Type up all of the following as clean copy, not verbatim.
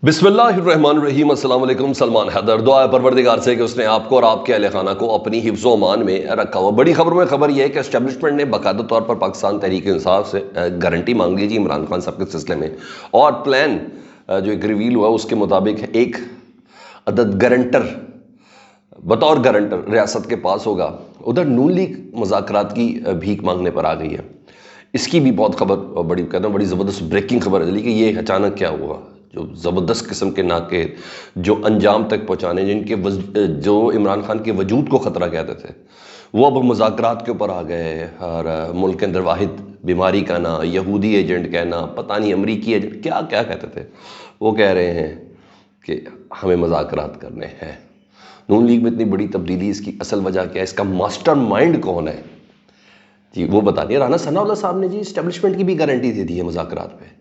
بسم اللہ الرحمن الرحیم۔ السلام علیکم۔ سلمان حیدر، دعا ہے پروردگار سے کہ اس نے آپ کو اور آپ کے اہل خانہ کو اپنی حفظ و امان میں رکھا ہوا۔ بڑی خبر میں خبر یہ ہے کہ اسٹیبلشمنٹ نے باقاعدہ طور پر پاکستان تحریک انصاف سے گارنٹی مانگ لی عمران خان صاحب کے سلسلے میں، اور پلان جو ایک ریویل ہوا اس کے مطابق ایک عدد گارنٹر بطور گارنٹر ریاست کے پاس ہوگا۔ ادھر نون لیگ مذاکرات کی بھیک مانگنے پر آ گئی ہے۔ اس کی بھی بہت خبر بڑی کہتا ہوں بڑی زبردست بریکنگ خبر ہے کہ یہ اچانک کیا ہوا، جو زبردست قسم کے ناکے جو انجام تک پہنچانے جن کے جو عمران خان کے وجود کو خطرہ کہتے تھے وہ اب مذاکرات کے اوپر آ گئے، اور ملک کے اندر واحد بیماری کہنا، یہودی ایجنٹ کہنا، پتہ نہیں امریکی ایجنٹ کیا کیا کہتے تھے، وہ کہہ رہے ہیں کہ ہمیں مذاکرات کرنے ہیں۔ نون لیگ میں اتنی بڑی تبدیلی، اس کی اصل وجہ کیا ہے، اس کا ماسٹر مائنڈ کون ہے جی وہ بتا دیا۔ رانا ثناء اللہ صاحب نے جی اسٹیبلشمنٹ کی بھی گارنٹی دے دی ہے مذاکرات پہ۔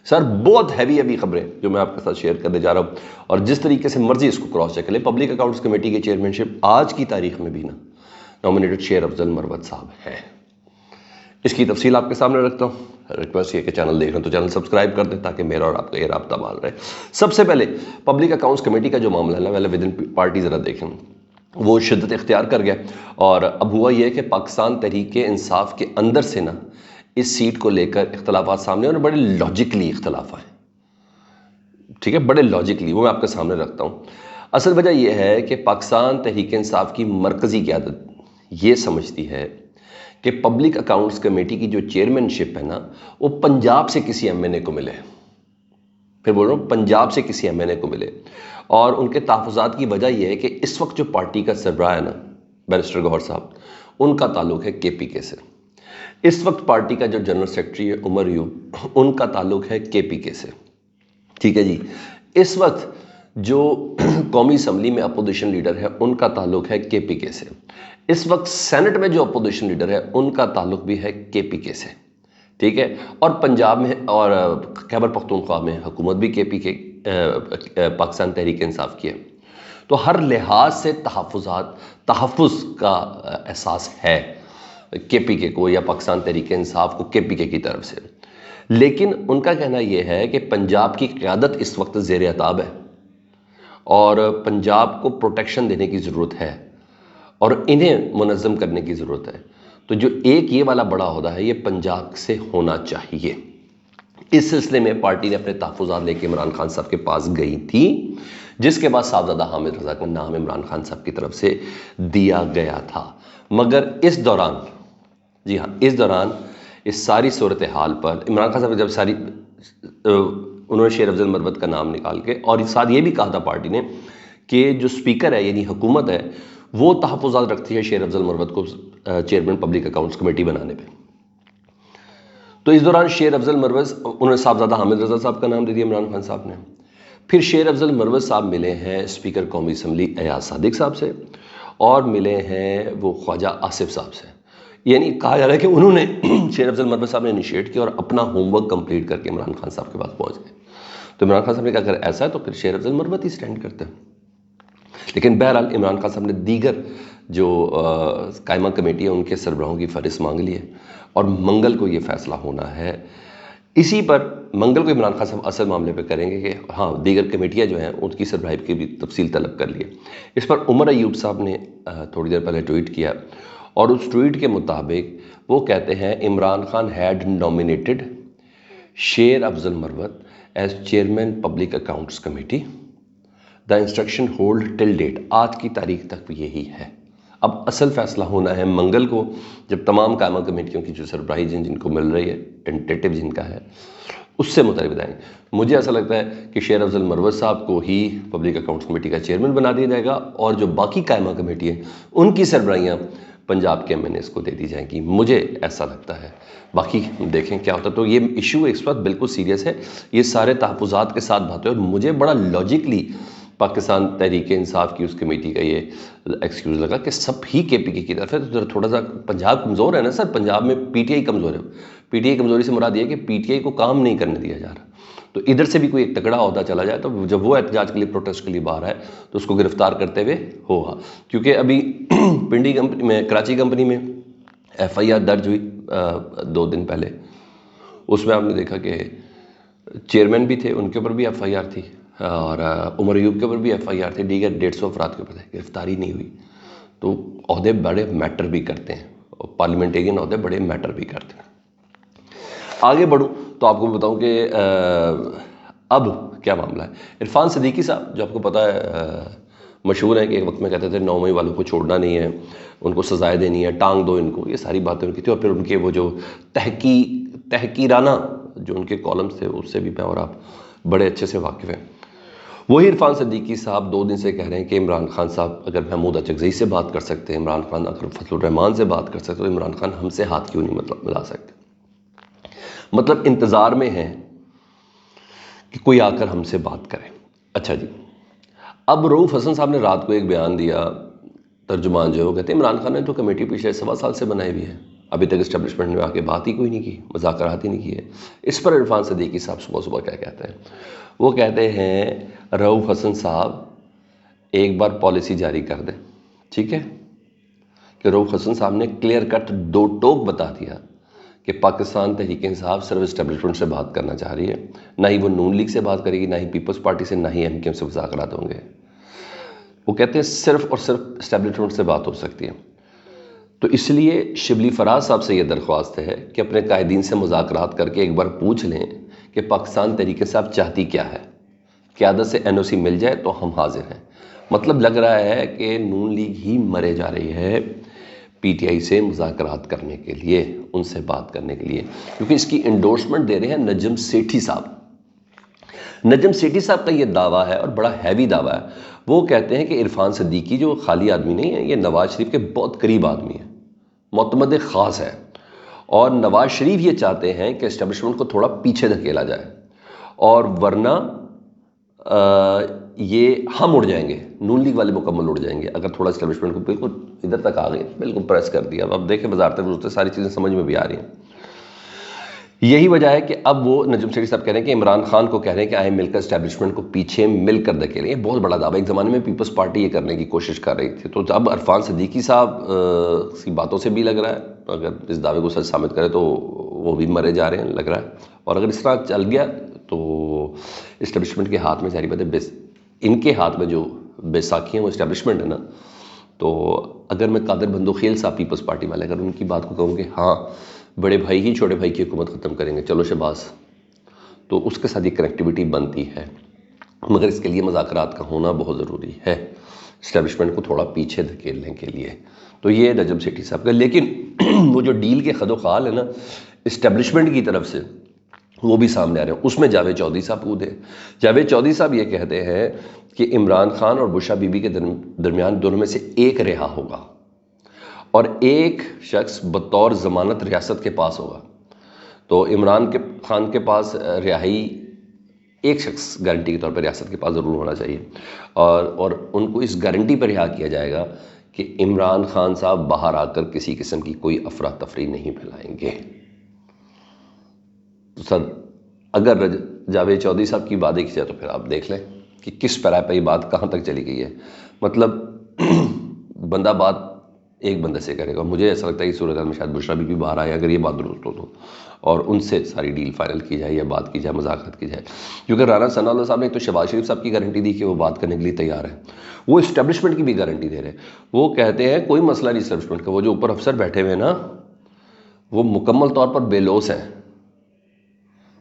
سر بہت ہیوی خبریں جو میں آپ کے ساتھ شیئر کرنے جا رہا ہوں، اور جس طریقے سے مرضی اس کو کراس چیک کریں۔ پبلک اکاؤنٹس کمیٹی کے چیئرمین آج کی تاریخ میں بھی نامنیٹڈ شیر افضل مروت صاحب ہیں۔ اس کی تفصیل آپ کے سامنے رکھتا ہوں۔ ریکویسٹ یہ کہ چینل دیکھ رہے ہیں تو چینل سبسکرائب کر دیں تاکہ میرا اور آپ کا یہ رابطہ بحال رہے۔ سب سے پہلے پبلک اکاؤنٹس کمیٹی کا جو معاملہ ہے پہلے ودن پارٹی ذرا دیکھیں، وہ شدت اختیار کر گیا، اور اب ہوا یہ کہ پاکستان تحریک انصاف کے اندر سے اس سیٹ کو لے کر اختلافات سامنے، اور بڑے لاجکلی اختلاف ہیں، ٹھیک ہے، بڑے لاجکلی، وہ میں آپ کے سامنے رکھتا ہوں۔ اصل وجہ یہ ہے کہ پاکستان تحریک انصاف کی مرکزی قیادت یہ سمجھتی ہے کہ پبلک اکاؤنٹس کمیٹی کی جو چیئرمین شپ ہے وہ پنجاب سے کسی ایم این اے کو ملے، پھر بول رہا ہوں پنجاب سے کسی ایم این اے کو ملے، اور ان کے تحفظات کی وجہ یہ ہے کہ اس وقت جو پارٹی کا سربراہ ہے بیرسٹر گوہر صاحب، ان کا تعلق ہے کے پی کے سے۔ اس وقت پارٹی کا جو جنرل سیکرٹری ہے عمر ایوب، ان کا تعلق ہے کے پی کے سے، ٹھیک ہے جی۔ اس وقت جو قومی اسمبلی میں اپوزیشن لیڈر ہے ان کا تعلق ہے کے پی کے سے۔ اس وقت سینٹ میں جو اپوزیشن لیڈر ہے ان کا تعلق بھی ہے کے پی کے سے، ٹھیک ہے، اور پنجاب میں اور خیبر پختونخوا میں حکومت بھی کے پی کے پاکستان تحریک انصاف کی ہے۔ تو ہر لحاظ سے تحفظ کا احساس ہے کے پی کے کو یا پاکستان تحریک انصاف کو کے پی کے کی طرف سے، لیکن ان کا کہنا یہ ہے کہ پنجاب کی قیادت اس وقت زیر عتاب ہے، اور پنجاب کو پروٹیکشن دینے کی ضرورت ہے، اور انہیں منظم کرنے کی ضرورت ہے۔ تو جو ایک یہ والا بڑا عہدہ ہے یہ پنجاب سے ہونا چاہیے۔ اس سلسلے میں پارٹی نے اپنے تحفظات لے کے عمران خان صاحب کے پاس گئی تھی، جس کے بعد صاحبزادہ حامد رضا کا نام عمران خان صاحب کی طرف سے دیا گیا تھا، مگر اس دوران جی ہاں اس ساری صورتحال پر عمران خان صاحب جب انہوں نے شیر افضل مروت کا نام نکال کے، اور ساتھ یہ بھی کہا تھا پارٹی نے کہ جو سپیکر ہے یعنی حکومت ہے وہ تحفظات رکھتی ہے شیر افضل مروت کو چیئرمین پبلک اکاؤنٹس کمیٹی بنانے پہ۔ تو اس دوران شیر افضل مروت، انہوں نے صاحبزادہ حامد رضا صاحب کا نام دے دیا عمران خان صاحب نے۔ پھر شیر افضل مروت صاحب ملے ہیں اسپیکر قومی اسمبلی ایاز صادق صاحب سے، اور ملے ہیں وہ خواجہ آصف صاحب سے۔ یعنی کہا جا رہا ہے کہ انہوں نے شیر افضل مروت صاحب نے انیشیٹ کیا اور اپنا ہوم ورک کمپلیٹ کر کے عمران خان صاحب کے پاس پہنچ گئے۔ تو عمران خان صاحب نے کہا اگر ایسا ہے تو پھر شیر افضل مروت ہی سٹینڈ کرتے ہیں۔ لیکن بہرحال عمران خان صاحب نے دیگر جو قائمہ کمیٹی ہے ان کے سربراہوں کی فہرست مانگ لی ہے، اور منگل کو یہ فیصلہ ہونا ہے۔ اسی پر منگل کو عمران خان صاحب اصل معاملے پہ کریں گے کہ ہاں دیگر کمیٹیاں جو ہیں ان کی سربراہی کی بھی تفصیل طلب کر لی ہے۔ اس پر عمر ایوب صاحب نے تھوڑی دیر پہلے ٹویٹ کیا، اور اس ٹویٹ کے مطابق وہ کہتے ہیں Imran Khan had nominated Sher Afzal Marwat as chairman public accounts committee, the instruction hold till date, آج کی تاریخ تک یہی ہے۔ اب اصل فیصلہ ہونا ہے منگل کو، جب تمام قائمہ کمیٹیوں کی جو سربراہی جن کو مل رہی ہے، ٹینٹیٹو جن کا ہے، اس سے متعلق بتائیں گے۔ مجھے ایسا لگتا ہے کہ شیر افضل مروت صاحب کو ہی پبلک اکاؤنٹس کمیٹی کا چیئرمین بنا دیا جائے گا، اور جو باقی قائمہ کمیٹی ہیں ان کی سربراہیاں پنجاب کے ایم این ایز کو دے دی جائیں گی، مجھے ایسا لگتا ہے۔ باقی دیکھیں کیا ہوتا ہے۔ تو یہ ایشو اس وقت بالکل سیریس ہے، یہ سارے تحفظات کے ساتھ بات ہے، اور مجھے بڑا لاجکلی پاکستان تحریک انصاف کی اس کمیٹی کا یہ ایکسکیوز لگا کہ سب ہی کے پی کے کی طرف ہے۔ تو تھوڑا سا پنجاب کمزور ہے نا سر، پنجاب میں پی ٹی آئی کمزور ہے۔ پی ٹی آئی کمزوری سے مراد یہ ہے کہ پی ٹی آئی کو کام نہیں کرنے دیا جا رہا، تو ادھر سے بھی کوئی ایک تگڑا عہدہ چلا جائے تو جب وہ احتجاج کے لیے پروٹیسٹ کے لیے باہر آئے تو اس کو گرفتار کرتے ہوئے ہوگا۔ کیونکہ ابھی پنڈی کمپنی میں، کراچی کمپنی میں ایف آئی آر درج ہوئی 2 دن پہلے، اس میں آپ نے دیکھا کہ چیئرمین بھی تھے، ان کے اوپر بھی ایف آئی آر تھی، اور عمر ایوب کے اوپر بھی FIR تھی، دیگر 150 افراد کے اوپر گرفتاری نہیں ہوئی. تو عہدے بڑے میٹر بھی کرتے ہیں، پارلیمنٹیرین عہدے بڑے میٹر بھی کرتے ہیں. آگے بڑھوں تو آپ کو بتاؤں کہ اب کیا معاملہ ہے. عرفان صدیقی صاحب جو آپ کو پتہ ہے مشہور ہیں کہ ایک وقت میں کہتے تھے 9 مئی والوں کو چھوڑنا نہیں ہے، ان کو سزائیں دینی ہے، ٹانگ دو ان کو، یہ ساری باتیں ان کی تھی. اور پھر ان کے وہ جو تحقیرانہ جو ان کے کالمز تھے اس سے بھی میں اور آپ بڑے اچھے سے واقف ہیں. وہی عرفان صدیقی صاحب 2 دن سے کہہ رہے ہیں کہ عمران خان صاحب اگر محمود اچکزئی سے بات کر سکتے ہیں، عمران خان اگر فضل الرحمان سے بات کر سکتے تو عمران خان ہم سے ہاتھ کیوں نہیں ملا سکتے. مطلب انتظار میں ہیں کہ کوئی آ کر ہم سے بات کرے. اچھا جی، اب رؤوف حسن صاحب نے رات کو ایک بیان دیا، ترجمان جو ہے وہ کہتے ہیں عمران خان نے تو کمیٹی پچھلے 1.25 سال سے بنائی ہوئی ہے، ابھی تک اسٹیبلشمنٹ میں آ کے بات ہی کوئی نہیں کی، مذاکرات ہی نہیں کیے. اس پر عرفان صدیقی صاحب صبح کیا کہتے ہیں؟ وہ کہتے ہیں رؤوف حسن صاحب ایک بار پالیسی جاری کر دیں. ٹھیک ہے کہ رؤوف حسن صاحب نے کلیئر کٹ 2 ٹوک بتا دیا کہ پاکستان تحریک انصاف صرف اسٹیبلشمنٹ سے بات کرنا چاہ رہی ہے، نہ ہی وہ نون لیگ سے بات کرے گی، نہ ہی پیپلز پارٹی سے، نہ ہی MKM سے مذاکرات ہوں گے. وہ کہتے ہیں صرف اور صرف اسٹیبلشمنٹ سے بات ہو سکتی ہے. تو اس لیے شبلی فراز صاحب سے یہ درخواست ہے کہ اپنے قائدین سے مذاکرات کر کے ایک بار پوچھ لیں کہ پاکستان تحریک انصاف چاہتی کیا ہے. قیادت سے NOC مل جائے تو ہم حاضر ہیں. مطلب لگ رہا ہے کہ نون لیگ ہی مرے جا رہی ہے PTI سے مذاکرات کرنے کے لیے، ان سے بات کرنے کے لیے، کیونکہ اس کی انڈورسمنٹ دے رہے ہیں نجم سیٹھی صاحب. نجم سیٹھی صاحب کا یہ دعویٰ ہے اور بڑا ہیوی دعویٰ ہے. وہ کہتے ہیں کہ عرفان صدیقی جو خالی آدمی نہیں ہے، یہ نواز شریف کے بہت قریب آدمی ہے، معتمد خاص ہے، اور نواز شریف یہ چاہتے ہیں کہ اسٹیبلشمنٹ کو تھوڑا پیچھے دھکیلا جائے، اور ورنہ یہ ہم اڑ جائیں گے، نون لیگ والے مکمل اڑ جائیں گے اگر تھوڑا اسٹیبلشمنٹ کو بالکل ادھر تک آ گئے، بالکل پریس کر دیا. اب دیکھیں وزارت گزشتہ ساری چیزیں سمجھ میں بھی آ رہی ہیں. یہی وجہ ہے کہ اب وہ نجم سیٹھی صاحب کہہ رہے ہیں کہ عمران خان کو کہہ رہے ہیں کہ آئیں مل کر اسٹیبلشمنٹ کو پیچھے مل کر دھکیلیں. یہ بہت بڑا دعویٰ. ایک زمانے میں پیپلز پارٹی یہ کرنے کی کوشش کر رہی تھی. تو اب عرفان صدیقی صاحب کی باتوں سے بھی لگ رہا ہے اگر اس دعوے کو سچ ثابت کرے تو وہ بھی مرے جا رہے ہیں لگ رہا ہے. اور اگر اس طرح چل گیا تو اسٹیبلشمنٹ کے ہاتھ میں ظاہری بات ہے، ان کے ہاتھ میں جو بیساکھی ہیں وہ اسٹیبلشمنٹ ہے نا. تو اگر میں قادر بندوخیل صاحب پیپلز پارٹی والے اگر ان کی بات کو کہوں کہ ہاں بڑے بھائی ہی چھوٹے بھائی کی حکومت ختم کریں گے، چلو شہباز، تو اس کے ساتھ یہ کنیکٹیوٹی بنتی ہے. مگر اس کے لیے مذاکرات کا ہونا بہت ضروری ہے اسٹیبلشمنٹ کو تھوڑا پیچھے دھکیلنے کے لیے. تو یہ نجم سیٹھی صاحب کا. لیکن وہ جو ڈیل کے خد و خال ہے نا اسٹیبلشمنٹ کی طرف سے، وہ بھی سامنے آ رہے ہیں. اس میں جاوید چودھری صاحب کودے. جاوید چودھری صاحب یہ کہتے ہیں کہ عمران خان اور بشرا بی بی کے درمیان دونوں میں سے ایک رہا ہوگا اور ایک شخص بطور ضمانت ریاست کے پاس ہوگا. تو عمران خان کے پاس رہائی ایک شخص گارنٹی کے طور پر ریاست کے پاس ضرور ہونا چاہیے، اور ان کو اس گارنٹی پر رہا کیا جائے گا کہ عمران خان صاحب باہر آ کر کسی قسم کی کوئی افراتفری نہیں پھیلائیں گے. تو سر اگر جاوید چودھری صاحب کی بات دیکھی جائے تو پھر آپ دیکھ لیں کہ کس پیرا پہ یہ بات کہاں تک چلی گئی ہے. مطلب بندہ بات ایک بندے سے کرے گا. مجھے ایسا لگتا ہے کہ صورتحال میں شاید بشرا بھی باہر آئے اگر یہ بات درست ہو تو، اور ان سے ساری ڈیل فائنل کی جائے یا بات کی جائے، مذاکرات کی جائے. کیونکہ رانا ثناء اللہ صاحب نے تو شہباز شریف صاحب کی گارنٹی دی کہ وہ بات کرنے کے لیے تیار ہیں، وہ اسٹیبلشمنٹ کی بھی گارنٹی دے رہے ہیں. وہ کہتے ہیں کوئی مسئلہ نہیں اسٹیبلشمنٹ کا، وہ جو اوپر افسر بیٹھے ہوئے ہیں نا وہ مکمل طور پر بے لوث ہیں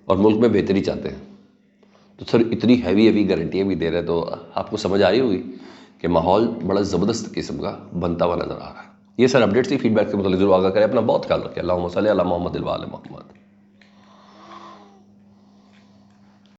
اور ملک میں بہتری چاہتے ہیں. تو سر اتنی ہیوی گارنٹیاں بھی دے رہے ہیں تو آپ کو سمجھ آ رہی ہوگی کہ ماحول بڑا زبردست قسم کا بنتا ہوا نظر آ رہا ہے. یہ سر اپڈیٹس تھی. فیڈ بیک کے متعلق ضرور آگاہ کریں. اپنا بہت خیال رکھیں. اللہم صلی علی محمد و آل محمد.